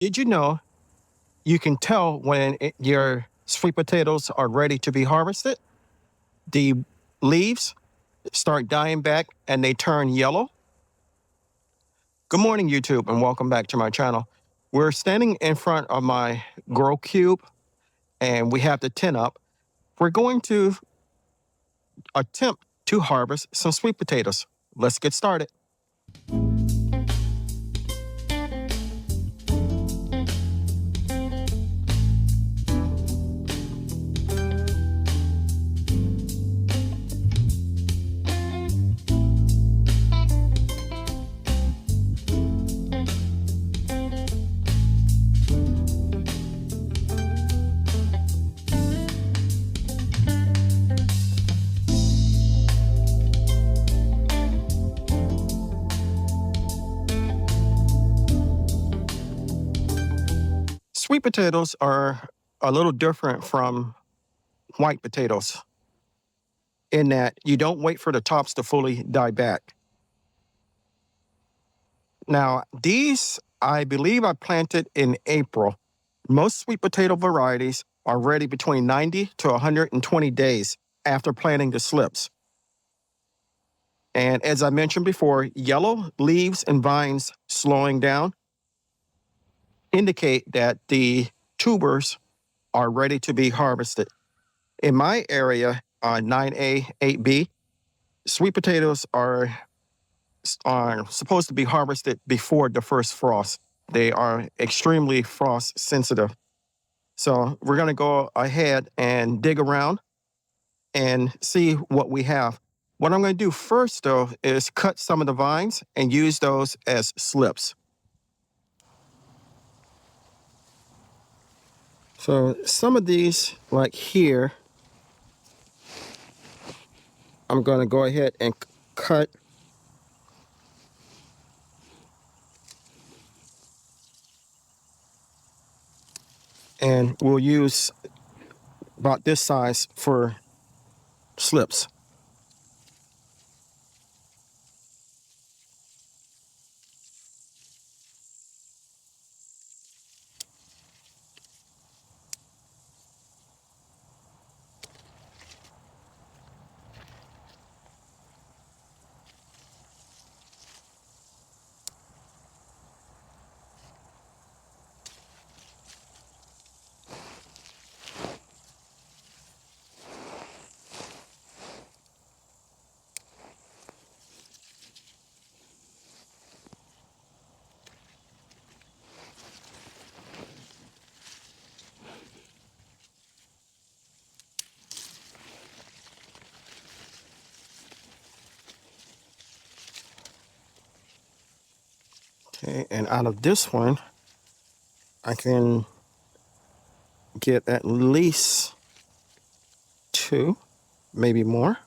Did you know you can tell when your sweet potatoes are ready to be harvested? The leaves start dying back and they turn yellow. Good morning, YouTube, and welcome back to my channel. We're standing in front of my grow cube and we have the tin up. We're going to attempt to harvest some sweet potatoes. Let's get started. Sweet potatoes are a little different from white potatoes in that you don't wait for the tops to fully die back. Now, these, I believe I planted in April. Most sweet potato varieties are ready between 90 to 120 days after planting the slips. And as I mentioned before, yellow leaves and vines slowing down indicate that the tubers are ready to be harvested. In my area, 9A, 8B, sweet potatoes are supposed to be harvested before the first frost. They are extremely frost sensitive. So we're going to go ahead and dig around and see what we have. What I'm going to do first, though, is cut some of the vines and use those as slips. So some of these, like here, I'm going to go ahead and cut. And we'll use about this size for slips. Okay, and out of this one, I can get at least 2, maybe more.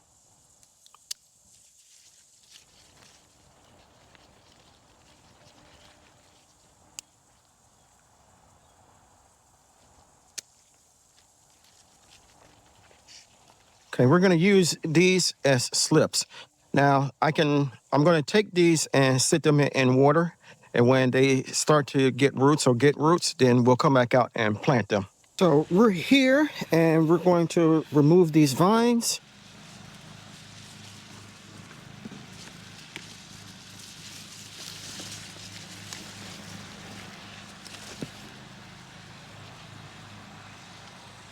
Okay, we're going to use these as slips. Now, I'm going to take these and sit them in water, and when they start to get roots, then we'll come back out and plant them. So we're here, and we're going to remove these vines.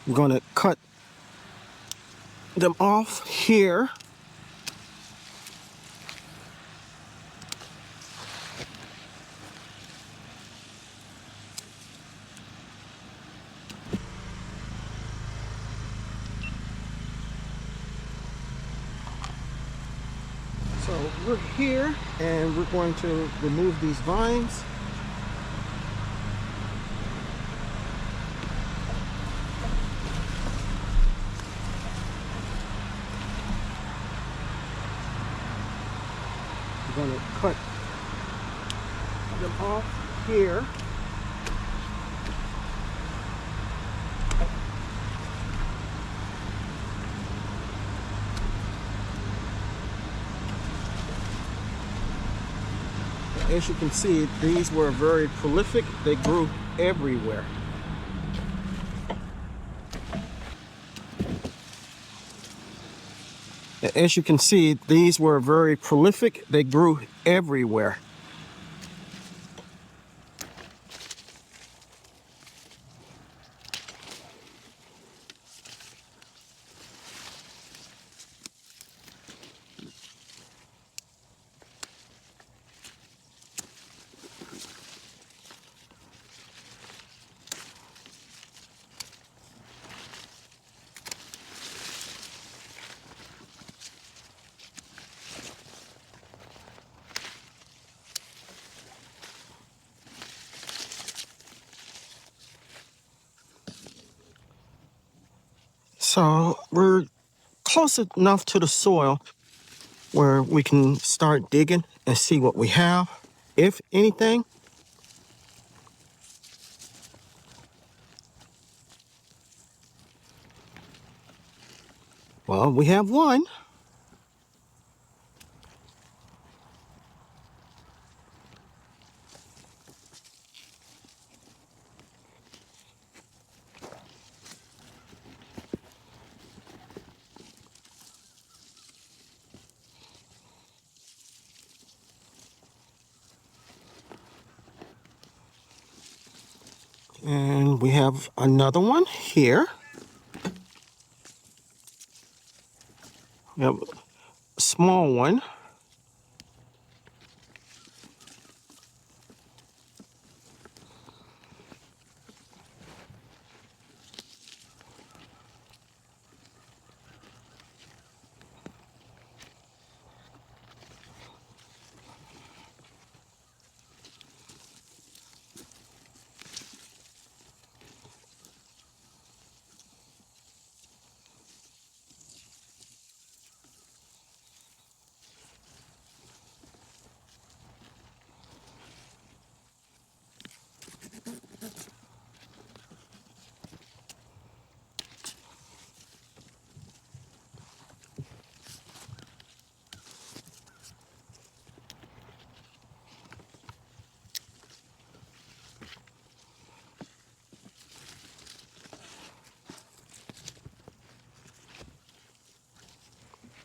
I'm going to cut them off here. So we're here, and we're going to remove these vines. We're going to cut them off here. As you can see, these were very prolific. They grew everywhere. As you can see, these were very prolific. They grew everywhere. So we're close enough to the soil where we can start digging and see what we have, if anything. Well, we have one. And we have another one here. We have a small one.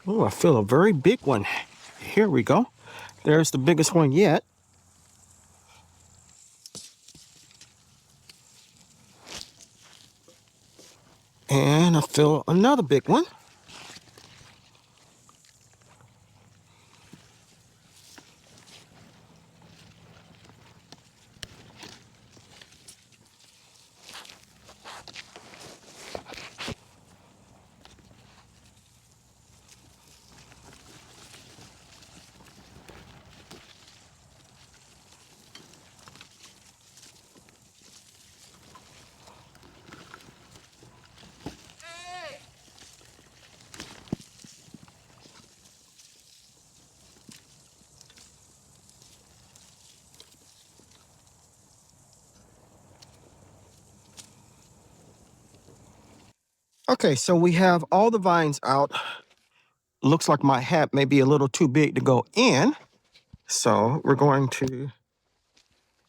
Oh, I feel a very big one. Here we go. There's the biggest one yet. And I feel another big one. Okay, so we have all the vines out. Looks like my hat may be a little too big to go in. So we're going to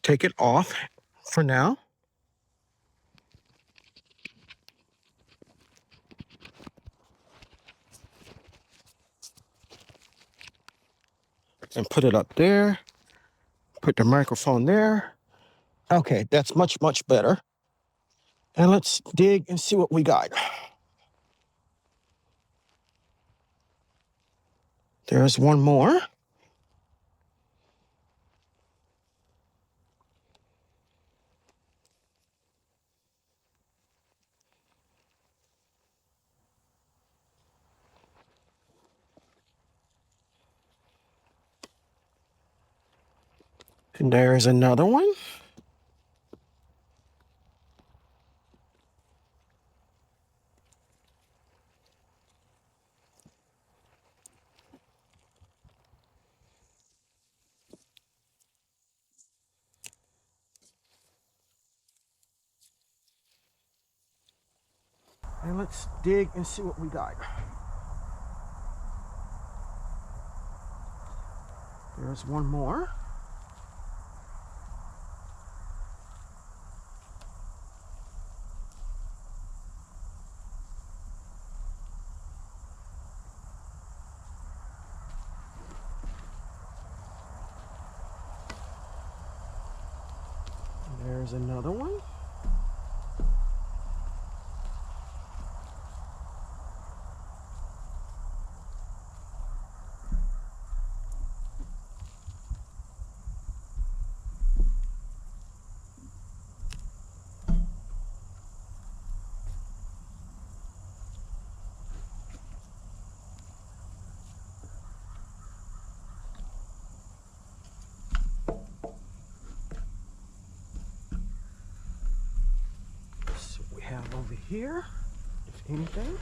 take it off for now. And put it up there. Put the microphone there. Okay, that's much, much better. And let's dig and see what we got. There's one more. And there's another one. And let's dig and see what we got. There's one more. There's another one. So we have over here, if anything.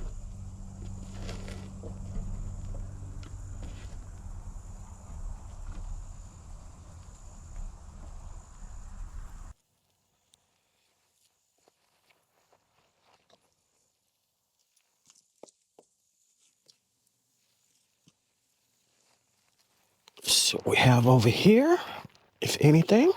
So we have over here, if anything.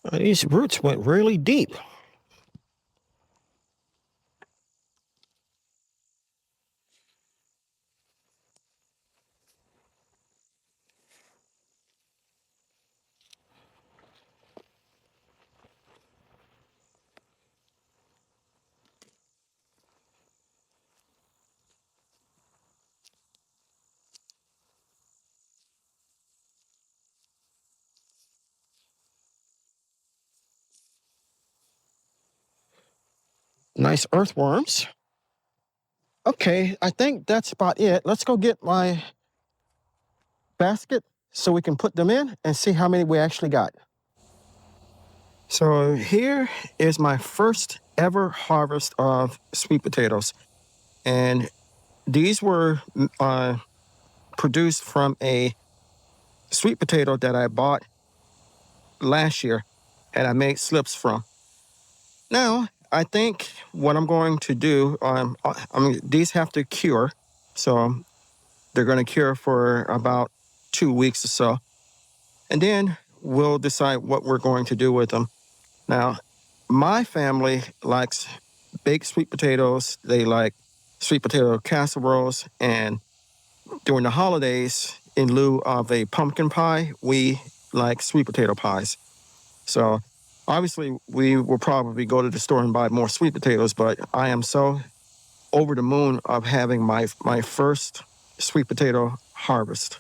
These roots went really deep. Nice earthworms. Okay, I think that's about it. Let's go get my basket so we can put them in and see how many we actually got. So here is my first ever harvest of sweet potatoes. And these were produced from a sweet potato that I bought last year and I made slips from. Now, I think what I'm going to do, these have to cure. So they're going to cure for about 2 weeks or so. And then we'll decide what we're going to do with them. Now, my family likes baked sweet potatoes. They like sweet potato casseroles. And during the holidays, in lieu of a pumpkin pie, we like sweet potato pies. So obviously, we will probably go to the store and buy more sweet potatoes, but I am so over the moon of having my first sweet potato harvest.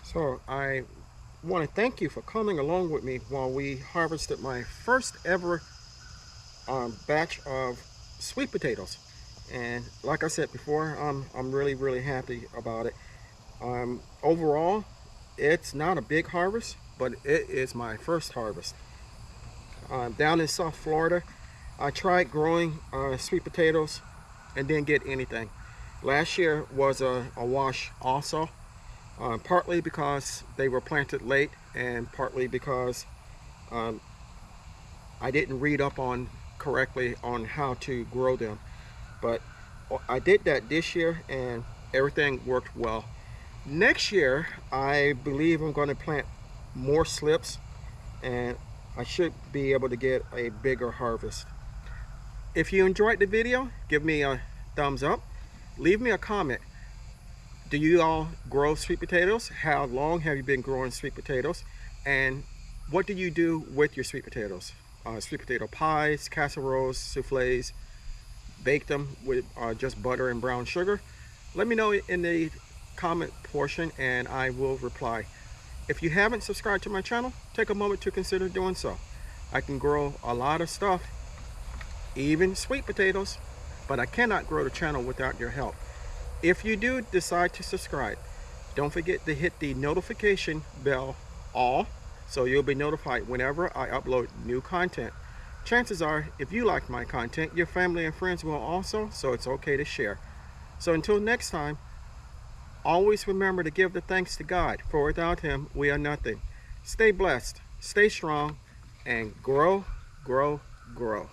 So I want to thank you for coming along with me while we harvested my first ever batch of sweet potatoes. And like I said before, I'm really happy about it. Overall, it's not a big harvest, but it is my first harvest. Down in South Florida, I tried growing sweet potatoes and didn't get anything. Last year was a wash also, partly because they were planted late and partly because um, I didn't read up on correctly on how to grow them. But I did that this year and everything worked well. Next year, I believe I'm going to plant more slips and I should be able to get a bigger harvest. If you enjoyed the video, give me a thumbs up. Leave me a comment. Do you all grow sweet potatoes? How long have you been growing sweet potatoes? And what do you do with your sweet potatoes? Sweet potato pies, casseroles, souffles, bake them with just butter and brown sugar? Let me know in the comment portion and I will reply. If you haven't subscribed to my channel, take a moment to consider doing so. I can grow a lot of stuff, even sweet potatoes, but I cannot grow the channel without your help. If you do decide to subscribe, don't forget to hit the notification bell all so you'll be notified whenever I upload new content. Chances are, if you like my content, your family and friends will also, so it's okay to share. So until next time, always remember to give the thanks to God, for without Him, we are nothing. Stay blessed, stay strong, and grow, grow, grow.